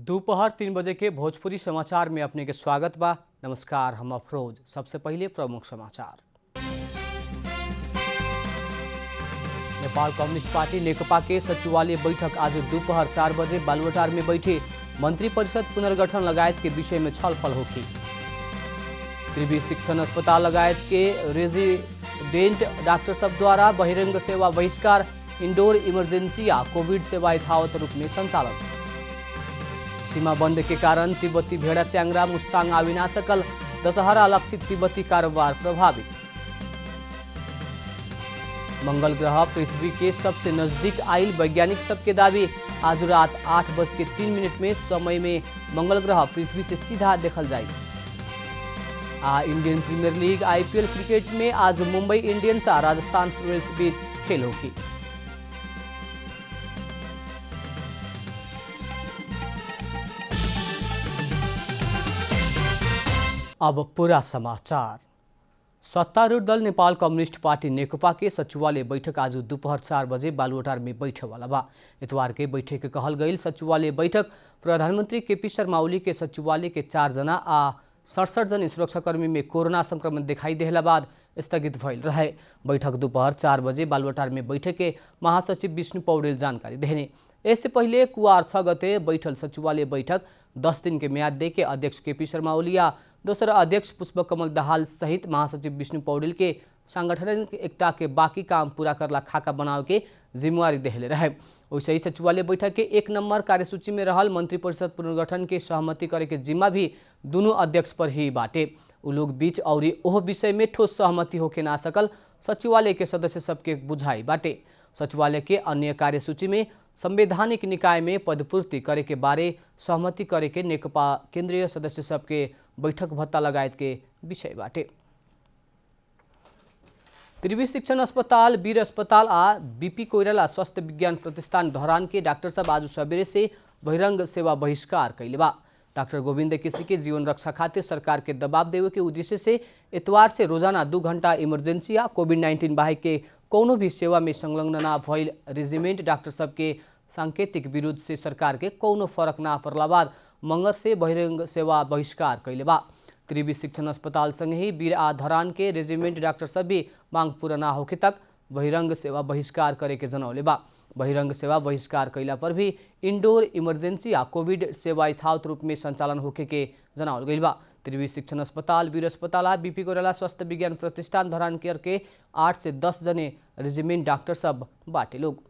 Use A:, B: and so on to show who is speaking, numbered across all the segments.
A: दोपहर 3 बजे के भोजपुरी समाचार में अपने के स्वागत बा। नमस्कार, हम अफरोज। सबसे पहले प्रमुख समाचार। नेपाल कम्युनिस्ट पार्टी नेकपा के सचिवालय बैठक आज दोपहर 4 बजे बालुवाटार में बैठे मंत्री परिषद पुनर्गठन लगायत के विषय में छलफल होगी। त्रिवी शिक्षण अस्पताल लगायत के रेजिडेंट डॉक्टर सब द्वारा बहिरंग सेवा बहिष्कार, इंडोर इमरजेंसी या कोविड सेवा यथावत रूप में संचालन। सीमा बंद के कारण तिब्बती भेड़ा च्याङ्रा मुस्ताङ आविना सकल, दशहरा लक्षित तिब्बती कारोबार प्रभावित। मंगल ग्रह पृथ्वी के सबसे नजदीक आइल, वैज्ञानिक सबके दावी। आज रात 8:03 में समय में मंगल ग्रह पृथ्वी से सीधा देखल जाए। Indian Premier League IPL cricket में आज मुंबई इंडियंस और राजस्थान रॉयल्स बीच खेल होगी। अब पूरा समाचार। सत्तारूढ़ दल नेपाल कम्युनिस्ट पार्टी नेकपा के सचिवालय बैठक आज दोपहर 4 बजे बालुवाटार में बैठे वाला बा। इतवार के बैठक के कहल गई सचिवालय बैठक प्रधानमंत्री KP शर्मा ओली के सचिवालय के 4 जना आ 67 जन सुरक्षाकर्मी में कोरोना संक्रमण दिखाई देला बाद स्थगित भइल रहे। बैठक दोपहर 4 बजे बालुवाटार में बैठक के महासचिव विष्णु पौडेल जानकारी देने। इससे पहले कुआर 6 गते बैठल सचिवालय बैठक 10 दिन के म्याद दे के अध्यक्ष KP शर्मा ओलिया, दोसर अध्यक्ष पुष्पकमल दाहाल सहित महासचिव विष्णु पौडेल के सांगठनिक एकता के बाकी काम पूरा करला खाका बनाव के जिम्मेवारी देहले रहे। वैसे ही सचिवालय बैठक के 1 नंबर कार्यसूची में रहल मंत्री परिषद पुनर्गठन के सहमति करे के जिम्मा भी दोनों अध्यक्ष पर ही बाटे। उ लोग बीच और ओह विषय में ठोस सहमति होके ना सकल सचिवालय के सदस्य सबके बुझाई बाटे। सचिवालय के अन्य कार्यसूची में संवैधानिक निकाय में पदपूर्ति करे के बारे सहमति करे के नेकपा केंद्रीय सदस्य सबके बैठक भत्ता लगायत के विषय बाटे। त्रिवी शिक्षण अस्पताल, वीर अस्पताल आ BP कोइराला स्वास्थ्य विज्ञान प्रतिष्ठान धरान के डॉक्टर सब आज सवेरे से बहिरंग सेवा बहिष्कार कैले बा। डॉक्टर गोविंद किसी के जीवन रक्षा खातिर सरकार के दबाव देवे के उद्देश्य से इतवार से रोजाना 2 घंटा इमरजेंसी या कोविड-19 बाहेक के कोनो भी सेवा में संलग्न ना भइल रेजिमेंट डॉक्टर सब के सांकेतिक विरुद्ध से सरकार के कोनो फर्क ना पड़ला बाद मंगर से बहिरंग सेवा बहिष्कार कैले बा। त्रिवी शिक्षण अस्पताल संगे ही वीर आ धरान के रेजिमेंट डॉक्टर सब भी मांग पूरा ना होके तक बहिरंग सेवा बहिष्कार करे के जनौले बा। बहिरंग सेवा बहिष्कार कैला पर भी इंडोर इमरजेंसी या कोविड सेवा यथावत रूप में संचालन होके के जनावल गई बा। त्रिवी शिक्षण अस्पताल, वीर अस्पताल आ BP कोइराला स्वास्थ्य विज्ञान प्रतिष्ठान धरान केयर के 8 से 10 जने रेजिमेंट डॉक्टर सब बाटे लोग।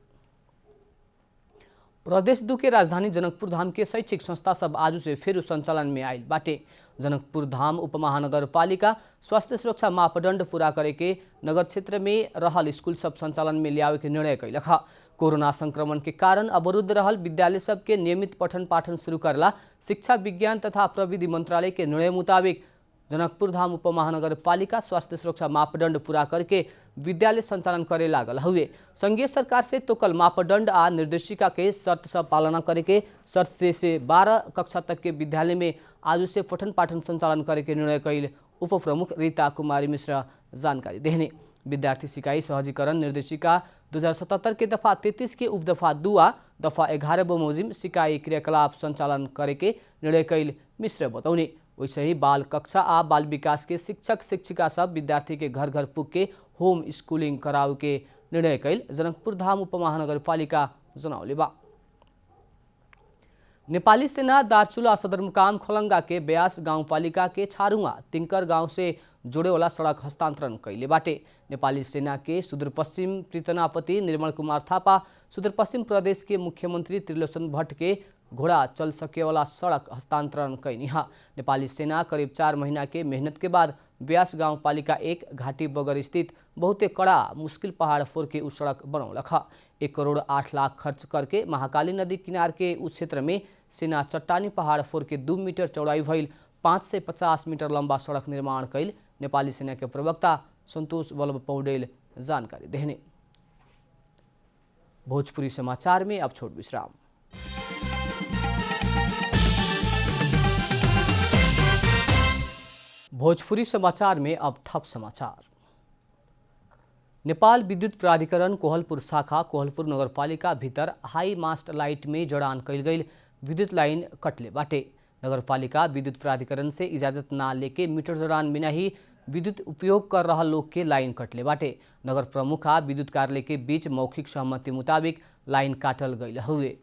A: प्रदेश 2 के राजधानी जनकपुर धाम के शैक्षिक संस्था सब आज से फिर संचालन में आयल बाटे। जनकपुर धाम उपमहानगर पालिका स्वास्थ्य सुरक्षा मापदंड पूरा करे के नगर क्षेत्र में रहल स्कूल सब संचालन में लियावे के निर्णय कैलक। कोरोना संक्रमण के कारण अवरुद्ध रहल विद्यालय सब के नियमित पठन पाठन शुरू करला शिक्षा विज्ञान तथा प्रविधि मंत्रालय के निर्णय मुताबिक जनकपुर धाम उपमहानगर पालिका स्वास्थ्य सुरक्षा मापदंड पूरा करके विद्यालय संचालन करे लागल हुए। संघीय सरकार से तोकल मापदंड आ निर्देशिका के शर्त सब पालना करे के शर्त से 12 कक्षा तक के विद्यालय में आज से पठन पाठन संचालन करे के निर्णय कैल उप प्रमुख रीता कुमारी मिश्रा जानकारी देने। विद्यार्थी सिकाई सहजीकरण निर्देशिका 2077 के दफा 33 के उपदफा 2 आ दफा 11 बमोजिम सिकाई क्रियाकलाप संचालन करे के निर्णय कैल मिश्र बताउने। वैसे ही बाल कक्षा आ बाल विकास के शिक्षक शिक्षिका सब विद्यार्थी के घर घर पुग के होम स्कूलिंग कराव के निर्णय कैल जनकपुर धाम उपमहानगर पालिका जनौले बा। नेपाली सेना दार्चुला सदरमुकाम खलंगा के ब्यास गाउँपालिका के छारुआ तिंकर गांव से जोड़े वाला सड़क हस्तांतरण कैले बाटे। नेपाली सेना के सुदूरपश्चिम प्रीतनापति निर्मल कुमार थापा सुदूरपश्चिम प्रदेश के मुख्यमंत्री त्रिलोचन भट्ट के घोड़ा चल सके वाला सड़क हस्तांतरण कैनिहा। नेपाली सेना करीब 4 महीना के मेहनत के बाद ब्यास गाउँपालिका 1 घाटी बगर स्थित बहुते कड़ा मुश्किल पहाड़ फोर के उस सड़क बनौलक। 1 करोड़ 8 लाख खर्च करके महाकाली नदी किनार के उस क्षेत्र में सेना चट्टानी पहाड़ फोर के 2 मीटर चौड़ाई भइल 5 से 50 मीटर लंबा सड़क निर्माण कैल नेपाली सेना के प्रवक्ता संतोष वल्लभ पौडेल जानकारी देने। भोजपुरी समाचार में अब छोट विश्राम। भोजपुरी समाचार में अब थप समाचार। नेपाल विद्युत प्राधिकरण कोहलपुर शाखा कोहलपुर नगरपालिका भीतर हाई मास्ट लाइट में जड़ान कैल गई विद्युत लाइन कटले बाटे। नगरपालिका विद्युत प्राधिकरण से इजाजत ना लेके मीटर जड़ान बिना ही विद्युत उपयोग कर रहा लोग के लाइन कटले बाटे। नगर प्रमुख आ विद्युत कार्यालय के बीच मौखिक सहमति मुताबिक लाइन काटल गईल हुए।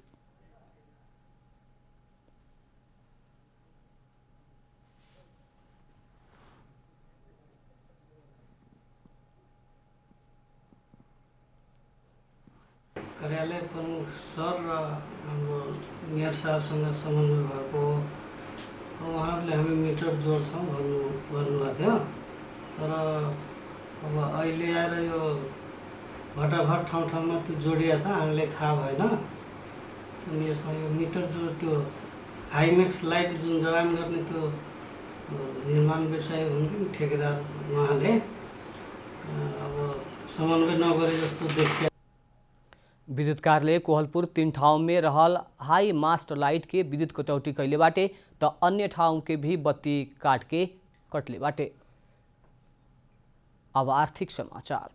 B: कार्यालय प्रमुख सर र हाम्रो मेयर साहबसँग समन्वय भएको उहाँहरूले हामी मिटर जोड्छौँ भन्नुभएको थियो। तर अब अहिले आएर यो भटाभट ठाउँमा त्यो जोडिया छ, हामीलाई थाहा भएन। अनि यसमा यो मिटर त्यो हाइमेक्स लाइट जुन जडान गर्ने त्यो निर्माण व्यवसाय हुन् ठेकेदार, उहाँले अब समन्वय नगरे जस्तो देखियो।
A: विद्युत कार्यालय कोहलपुर 3 ठाउँ में रहल हाई मास्ट लाइट के विद्युत कटौती कैले बाटे तो अन्य ठाउँ के भी बत्ती काट के कटले बाटे। अब आर्थिक समाचार।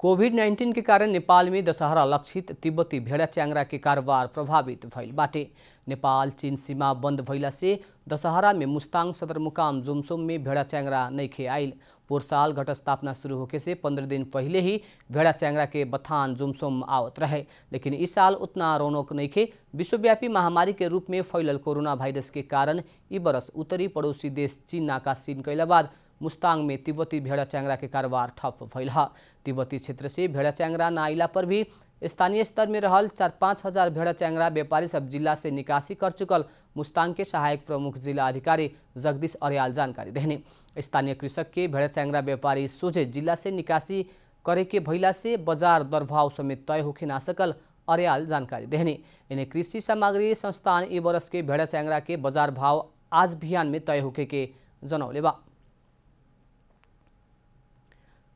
A: कोभिड-19 के कारण नेपाल में दशहरा लक्षित तिब्बती भेड़ा च्याङ्रा के कारोबार प्रभावित भइल बाटे। नेपाल चीन सीमा बंद भइला से दशहरा में मुस्ताङ सदरमुकाम जुमसुम में भेड़ा च्याङ्रा नइखे आइल। पोर साल घट स्थापना शुरू होके से 15 दिन पहले ही भेड़ा च्याङ्रा के बथान जुमसुम आवत रहे, लेकिन इस साल उतना रौनक नइखे। विश्वव्यापी महामारी के रूप में फैलल कोरोना वायरस के कारण ई बरस उत्तरी पड़ोसी देश चीन नाकासीन कैला बाद मुस्ताङ में तिब्बती भेड़ा च्याङ्रा के कारोबार ठप भइल ह। तिब्बती क्षेत्र से भेड़ा च्याङ्रा न आइला पर भी स्थानीय स्तर में रहल 4-5 हजार भेड़ा च्याङ्रा व्यापारी सब जिला से निकासी कर चुकल मुस्ताङ के सहायक प्रमुख जिला अधिकारी जगदीश अर्याल जानकारी देहने। स्थानीय कृषक के भेड़ा च्याङ्रा व्यापारी सोझे जिला से निकासी करे के भइला से बाजार दरभाव समेत तय होके ना सकल अर्याल जानकारी देहने। इन्हें कृषि सामग्री संस्थान ई बरस के भेड़ा च्याङ्रा के बाजार भाव आज बिहान में तय होके के जनौले बा।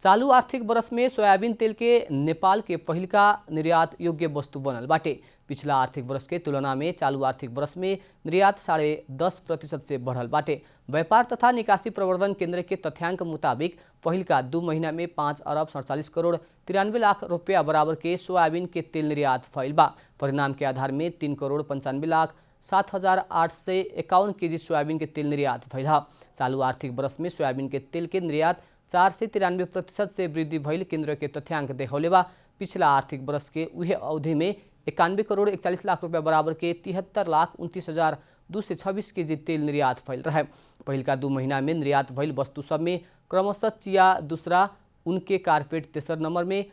A: चालू आर्थिक वर्ष में सोयाबीन तेल के नेपाल के पहिलका निर्यात योग्य वस्तु बनल बाटे। पिछला आर्थिक वर्ष के तुलना में चालू आर्थिक वर्ष में निर्यात 10.5% से बढ़ल बाटे। व्यापार तथा निकासी प्रवर्धन केंद्र के तथ्यांक मुताबिक पहिलका 2 महीना में 5 अरब 47 करोड़ 93 लाख रुपया बराबर के सोयाबीन के तेल निर्यात भइल बा। परिणाम के आधार में 3 करोड़ 95 लाख 7,851 केजी सोयाबीन के तेल निर्यात भइल ह। चालू आर्थिक वर्ष में सोयाबीन के तेल के निर्यात 4 से 93% से वृद्धि भइल केंद्र के तथ्यांक देखौले बा। पिछला आर्थिक वर्ष के उहे अवधि में 91 करोड़ 41 लाख रुपया बराबर के 73,29,226 केजी तेल निर्यात भइल रहे। पहिलका 2 महीना में निर्यात भइल वस्तु सब में क्रमशः चिया दूसरा, उनके कारपेट तेसर नंबर में,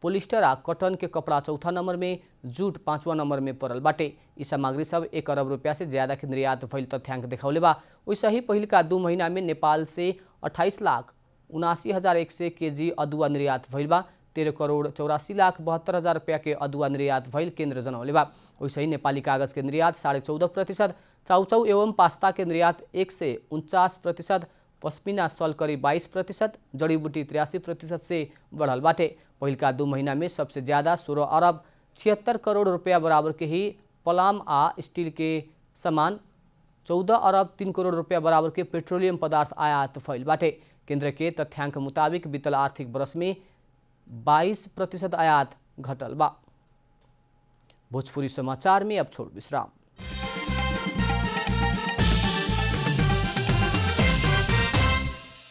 A: पोलिस्टर आ कटन के कपड़ा चौथा नंबर में, जूट 5वां नंबर में पड़ल बाटे। ई सामग्री सब 1 अरब रुपया से ज्यादा के निर्यात भइल तथ्यांक देखौले बा। वैसे ही पहिलका 2 महीना में नेपाल से 28,79,100 केजी अदुवा निर्यात भइल बा। 13 करोड़ 84 लाख 72,000 रुपया के अदुवा निर्यात भइल केंद्र जनौले बा। वैसे ही नेपाली कागज के निर्यात 14.5%, चाउचाउ एवं पास्ता के निर्यात 149%, पश्मीना सल करीब 22%, जड़ीबूटी 83% से बढ़ल बाटे। पहिलका 2 महीना में सबसे ज्यादा 16 अरब 76 करोड़ रुपया बराबर के ही पलाम आ स्टील के सामान, 14 अरब 3 करोड़ रुपया बराबर के पेट्रोलियम पदार्थ आयात भइल बाटे। केंद्र के तथ्यांक मुताबिक बीतल आर्थिक वर्ष में 22% आयात घटल बा। भोजपुरी समाचार में अब छोड़ विश्राम।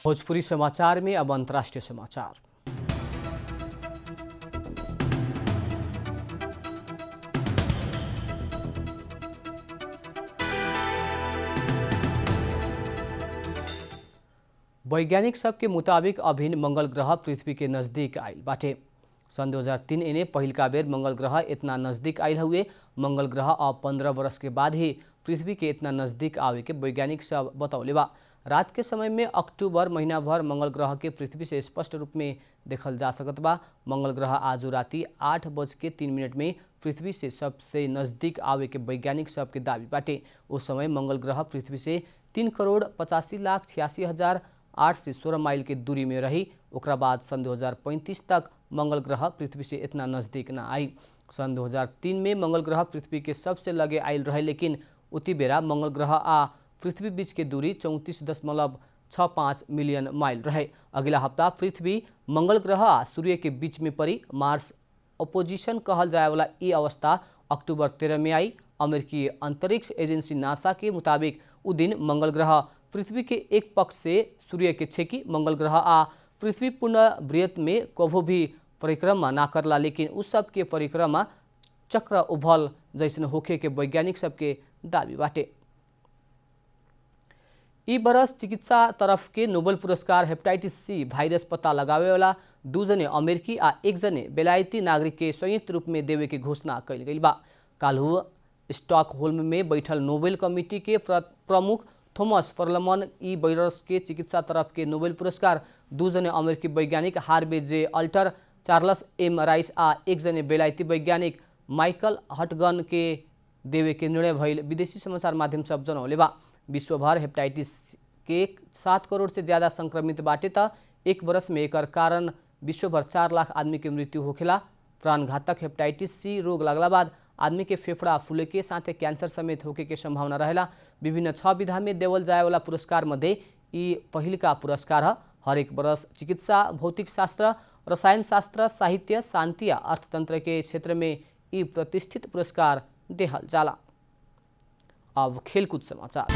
A: भोजपुरी समाचार में अब अंतर्राष्ट्रीय समाचार। वैज्ञानिक सबके मुताबिक अभिन मंगल ग्रह पृथ्वी के नजदीक आइल बाटे। सन 2003 इन्हें पहिलका बेर मंगल ग्रह इतना नजदीक आइल हुए। मंगल ग्रह अब 15 वर्ष के बाद ही पृथ्वी के इतना नजदीक आवे के वैज्ञानिक सब बतौले बा। रात के समय में अक्टूबर महीना भर मंगल ग्रह के पृथ्वी से स्पष्ट रूप में देखल जा सकत बा। मंगल ग्रह आज राति 8:03 में पृथ्वी से सबसे नजदीक आवे के वैज्ञानिक सब के दावी बाटे। उस समय मंगल ग्रह पृथ्वी से 3 करोड़ 85,86,816 माइल के दूरी में रही। ओकरा बाद सन 2035 तक मंगल ग्रह पृथ्वी से इतना नजदीक न आई। सन 2003 में मंगल ग्रह पृथ्वी के सबसे लगे आयल रहे, लेकिन उती बेरा मंगल ग्रह आ पृथ्वी बीच के दूरी 34.65 मिलियन माइल रहे। अगला हफ्ता पृथ्वी मंगल ग्रह आ सूर्य के बीच में पड़ी मार्स अपोजिशन कहल जाए वाला ये अवस्था अक्टूबर 13 में आई। अमेरिकी अंतरिक्ष एजेंसी नासा के मुताबिक उ दिन मंगल ग्रह पृथ्वी के एक पक्ष से सूर्य के छेकी। मंगल ग्रह आ पृथ्वी पूर्ण वृत्त में कभू भी परिक्रमा ना करला, लेकिन उस सब के परिक्रमा चक्र उभल जैसन होखे के वैज्ञानिक सबके दावी बाटे। ई बरस चिकित्सा तरफ के नोबेल पुरस्कार हेपेटाइटिस सी भाइरस पता लगावे वाला 2 जने अमेरिकी आ 1 जने बेलायती नागरिक के संयुक्त रूप में देवे के घोषणा कइल गइल बा। काल्हु स्टॉकहोल्म में बैठल नोबेल कमिटी के प्रमुख थॉमस परलमन ई वायरस के चिकित्सा तरफ के नोबेल पुरस्कार 2 जने अमेरिकी वैज्ञानिक हार्वे जे अल्टर, चार्ल्स एम राइस आ 1 जने बेलायती वैज्ञानिक माइकल हटगन के देवे के निर्णय भइल विदेशी समाचार माध्यम सब जनौले बा। विश्वभर हेपेटाइटिस के 7 करोड़ से ज्यादा संक्रमित बाटे त 1 बरस में एकर कारण विश्वभर 4 लाख आदमी के मृत्यु होखेला। प्राणघातक हेपेटाइटिस सी रोग लगला बाद आदमी के फेफड़ा फूले के साथे कैंसर समेत होके के संभावना रहेला। विभिन्न 6 विधा में देवल जाए वाला पुरस्कार मध्ये ई पहिलका पुरस्कार है। हरेक बरस चिकित्सा, भौतिक शास्त्र, रसायन शास्त्र, साहित्य, शांति आ अर्थतंत्र के क्षेत्र में ई प्रतिष्ठित पुरस्कार देहल जाला। अब खेलकूद समाचार।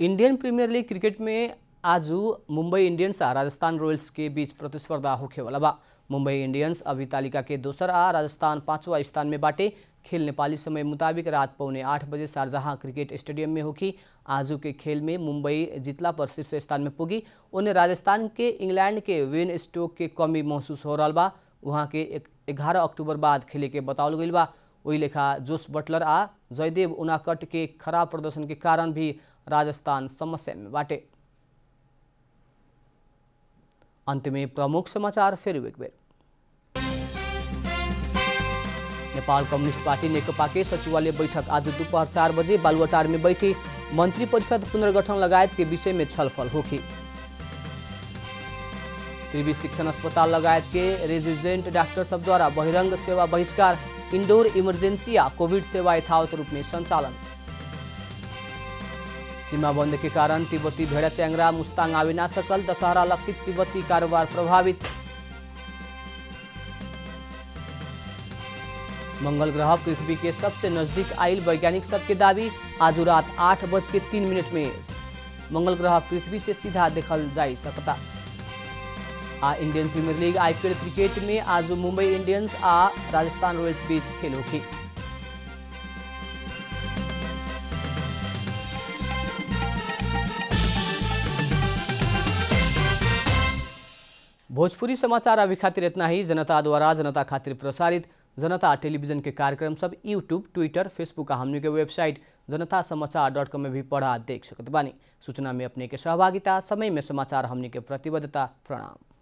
A: इंडियन प्रीमियर लीग क्रिकेट में आज मुंबई इंडियंस आ राजस्थान रॉयल्स के बीच प्रतिस्पर्धा होखे वाला बा। मुंबई इंडियंस अभी तालिका के दोसर आ राजस्थान 5वां स्थान में बाटे। खेल नेपाली समय मुताबिक रात 7:45 बजे शारजाह क्रिकेट स्टेडियम में होगी। आजू के खेल में मुंबई जितला पर शीर्ष स्थान में पुगी। उन्हें राजस्थान के इंग्लैंड के वेन स्टोक के कमी महसूस हो रहा बा। वहाँ के 11 अक्टूबर बाद खेले के बतावल गई बा। वही लेखा जोस बटलर आ जयदेव उनाकट के खराब प्रदर्शन के कारण भी राजस्थान समस्या में बाटे। अंत में प्रमुख समाचार फिर एक बेर। नेपाल कम्युनिस्ट पार्टी नेकपा के सचिवालय बैठक आज दोपहर 4 बजे बालुवाटार में बैठी। मंत्री परिषद पुनर्गठन लगायत के विषय में छलफल होगी। त्रिवी शिक्षण अस्पताल लगायत के रेजिडेंट डॉक्टर सब द्वारा बहिरंग सेवा बहिष्कार। इंडोर इमरजेंसी या कोविड सेवा यथावत रूप में संचालन। सीमा बंद के कारण तिब्बती भेड़ा चैंगरा मुस्तांग आवे ना सकल। दशहरा लक्षित तिब्बती कारोबार प्रभावित। मंगल ग्रह पृथ्वी के सबसे नजदीक आयल वैज्ञानिक सबके दावी। आज रात 8:03 में मंगल ग्रह पृथ्वी से सीधा देखल जा सकता। Indian Premier League IPL cricket में आज मुंबई इंडियंस आ राजस्थान रॉयल्स बीच खेल होगी। भोजपुरी समाचार अभी खातिर इतना ही। जनता द्वारा जनता खातिर प्रसारित जनता टेलीविजन के कार्यक्रम सब यूट्यूब, ट्विटर, फेसबुक आ हमनी के वेबसाइट जनतासमाचार.com में भी पढ़ा देख सकत बानी। सूचना में अपने के सहभागिता, समय में समाचार हमनी के प्रतिबद्धता। प्रणाम।